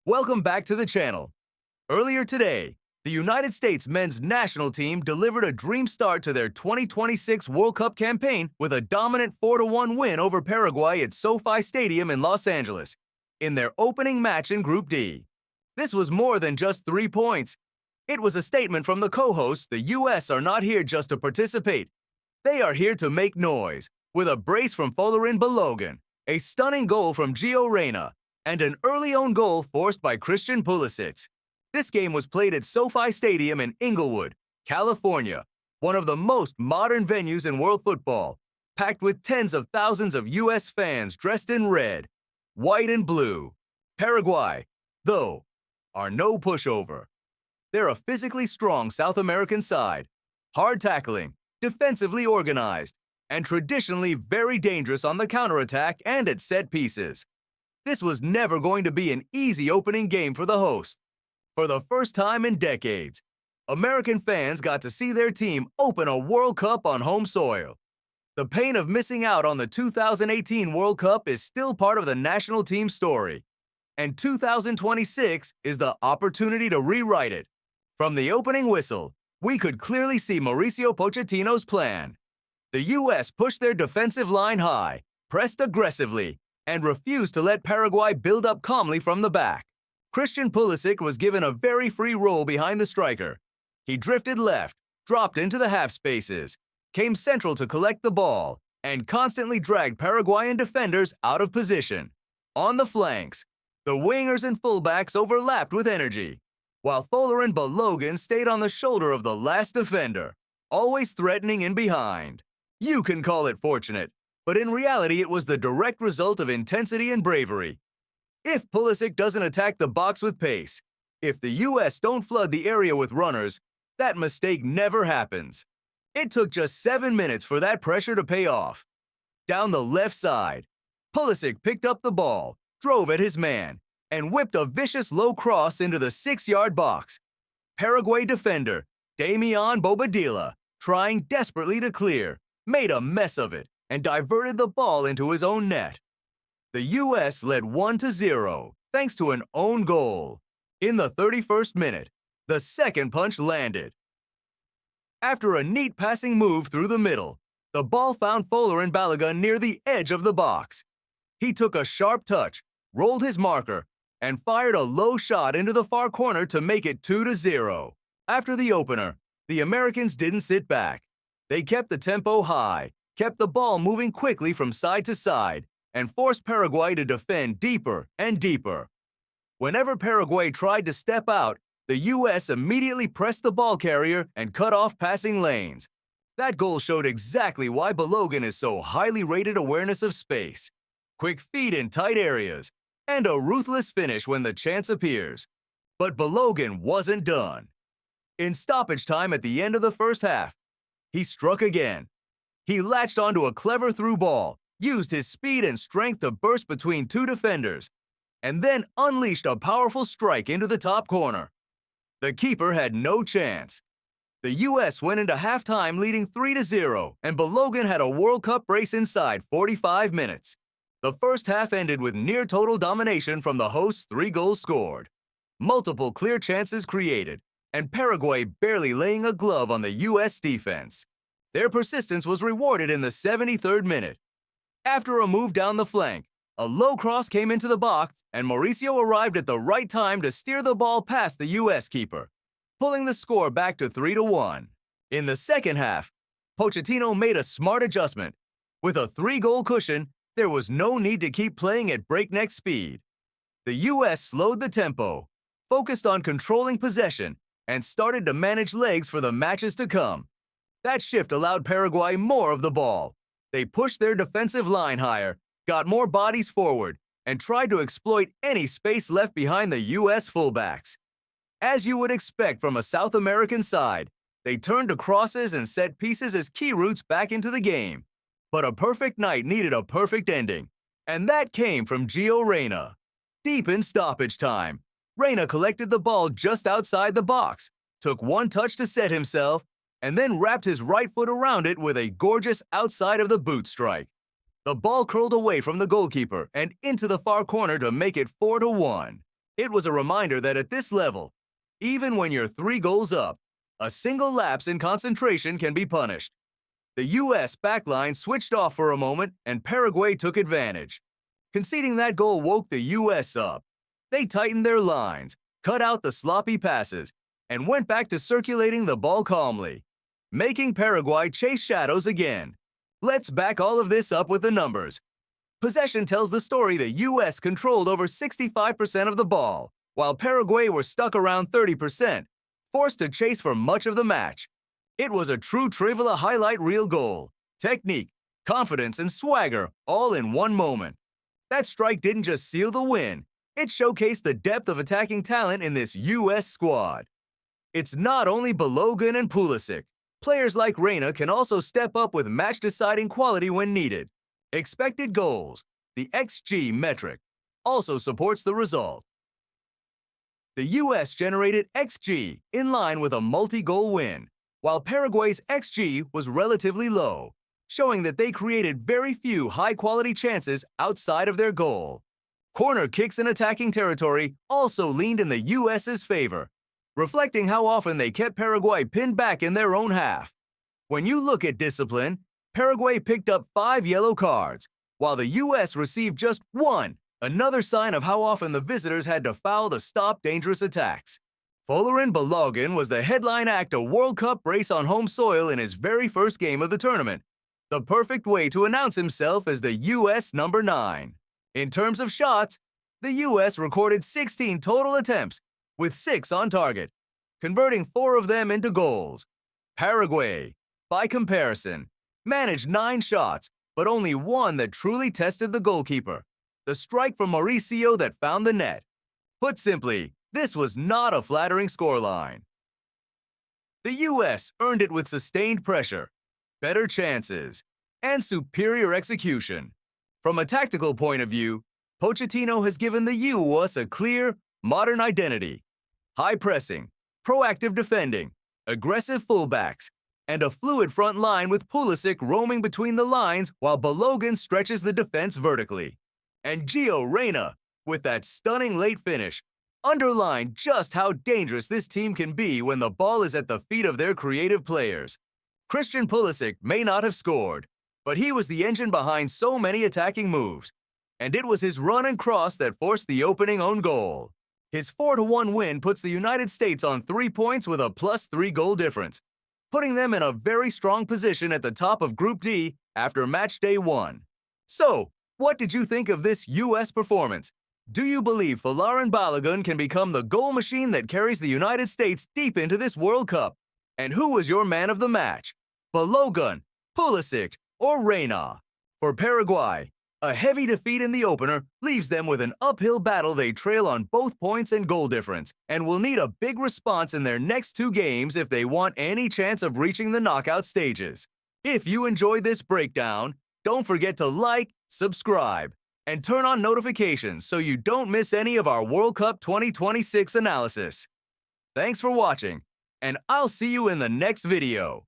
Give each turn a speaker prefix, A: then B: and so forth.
A: Welcome back to the channel. Earlier today, the United States men's national team delivered a dream start to their 2026 World Cup campaign with a dominant 4-1 win over Paraguay at SoFi Stadium in Los Angeles in their opening match in Group D. This was more than just 3 points. It was a statement from the co-hosts the U.S. are not here just to participate. They are here to make noise, with a brace from Balogun, a stunning goal from Reyna, and an early own goal forced by Pulisic. This game was played at SoFi Stadium in Inglewood, California, one of the most modern venues in world football, packed with tens of thousands of U.S. fans dressed in red, white, and blue. Paraguay, though, are no pushover. They're a physically strong South American side, hard tackling, defensively organized, and traditionally very dangerous on the counterattack and at set pieces. This was never going to be an easy opening game for the host. For the first time in decades, American fans got to see their team open a World Cup on home soil. The pain of missing out on the 2018 World Cup is still part of the national team story, and 2026 is the opportunity to rewrite it. From the opening whistle, we could clearly see Maurício Pochettino's plan. The U.S. pushed their defensive line high, pressed aggressively, and refused to let Paraguay build up calmly from the back. Pulisic was given a very free role behind the striker. He drifted left, dropped into the half spaces, came central to collect the ball, and constantly dragged Paraguayan defenders out of position. On the flanks, the wingers and fullbacks overlapped with energy, while Balogun stayed on the shoulder of the last defender, always threatening in behind. You can call it fortunate, but in reality it was the direct result of intensity and bravery. If Pulisic doesn't attack the box with pace, if the U.S. don't flood the area with runners, that mistake never happens. It took just 7 minutes for that pressure to pay off. Down the left side, Pulisic picked up the ball, drove at his man, and whipped a vicious low cross into the 6-yard box. Paraguay defender Damian Bobadilla, trying desperately to clear, made a mess of it and diverted the ball into his own net. The U.S. led 1-0 thanks to an own goal. In the 31st minute, the second punch landed. After a neat passing move through the middle, the ball found Balogun near the edge of the box. He took a sharp touch, rolled his marker, and fired a low shot into the far corner to make it 2-0. After the opener, the Americans didn't sit back. They kept the tempo high, kept the ball moving quickly from side to side, and forced Paraguay to defend deeper and deeper. Whenever Paraguay tried to step out, the U.S. immediately pressed the ball carrier and cut off passing lanes. That goal showed exactly why Balogun is so highly rated: awareness of space, quick feet in tight areas, and a ruthless finish when the chance appears. But Balogun wasn't done. In stoppage time at the end of the first half, he struck again. He latched onto a clever through ball, used his speed and strength to burst between two defenders, and then unleashed a powerful strike into the top corner. The keeper had no chance. The U.S. went into halftime leading 3-0, and Balogun had a World Cup race inside 45 minutes. The first half ended with near total domination from the hosts' 3 goals scored, multiple clear chances created, and Paraguay barely laying a glove on the U.S. defense. Their persistence was rewarded in the 73rd minute. After a move down the flank, a low cross came into the box, and Maurício arrived at the right time to steer the ball past the U.S. keeper, pulling the score back to 3-1. In the second half, Pochettino made a smart adjustment. With a 3-goal cushion, there was no need to keep playing at breakneck speed. The U.S. slowed the tempo, focused on controlling possession, and started to manage legs for the matches to come. That shift allowed Paraguay more of the ball. They pushed their defensive line higher, got more bodies forward, and tried to exploit any space left behind the U.S. fullbacks. As you would expect from a South American side, they turned to crosses and set pieces as key routes back into the game. But a perfect night needed a perfect ending, and that came from Reyna. Deep in stoppage time, Reyna collected the ball just outside the box, took one touch to set himself, and then wrapped his right foot around it with a gorgeous outside of the boot strike. The ball curled away from the goalkeeper and into the far corner to make it 4-1. It was a reminder that at this level, even when you're 3 goals up, a single lapse in concentration can be punished. The U.S. backline switched off for a moment and Paraguay took advantage. Conceding that goal woke the U.S. up. They tightened their lines, cut out the sloppy passes, and went back to circulating the ball calmly, making Paraguay chase shadows again. Let's back all of this up with the numbers. Possession tells the story the U.S. controlled over 65% of the ball, while Paraguay were stuck around 30%, forced to chase for much of the match. It was a true Trivela highlight reel goal. Technique, confidence, and swagger all in one moment. That strike didn't just seal the win, it showcased the depth of attacking talent in this U.S. squad. It's not only Balogun and Pulisic. Players like Reyna can also step up with match-deciding quality when needed. Expected goals, the XG metric, also supports the result. The U.S. generated XG in line with a multi-goal win, while Paraguay's XG was relatively low, showing that they created very few high-quality chances outside of their goal. Corner kicks in attacking territory also leaned in the U.S.'s favor, reflecting how often they kept Paraguay pinned back in their own half. When you look at discipline, Paraguay picked up 5 yellow cards, while the U.S. received just 1, another sign of how often the visitors had to foul to stop dangerous attacks. Balogun was the headline act of World Cup race on home soil in his very first game of the tournament, the perfect way to announce himself as the U.S. number 9. In terms of shots, the U.S. recorded 16 total attempts, with 6 on target, converting 4 of them into goals. Paraguay, by comparison, managed 9 shots, but only 1 that truly tested the goalkeeper, the strike from Maurício that found the net. Put simply, this was not a flattering scoreline. The U.S. earned it with sustained pressure, better chances, and superior execution. From a tactical point of view, Pochettino has given the U.S. a clear, modern identity. High pressing, proactive defending, aggressive fullbacks, and a fluid front line with Pulisic roaming between the lines while Balogun stretches the defense vertically. And Reyna, with that stunning late finish, underlined just how dangerous this team can be when the ball is at the feet of their creative players. Christian Pulisic may not have scored, but he was the engine behind so many attacking moves, and it was his run and cross that forced the opening own goal. His 4-1 win puts the United States on 3 points with a +3 goal difference, putting them in a very strong position at the top of Group D after match day 1. So, what did you think of this U.S. performance? Do you believe Balogun can become the goal machine that carries the United States deep into this World Cup? And who was your man of the match? Balogun, Pulisic, or Reyna? For Paraguay, a heavy defeat in the opener leaves them with an uphill battle. They trail on both points and goal difference and will need a big response in their next 2 games if they want any chance of reaching the knockout stages. If you enjoyed this breakdown, don't forget to like, subscribe, and turn on notifications so you don't miss any of our World Cup 2026 analysis. Thanks for watching, and I'll see you in the next video.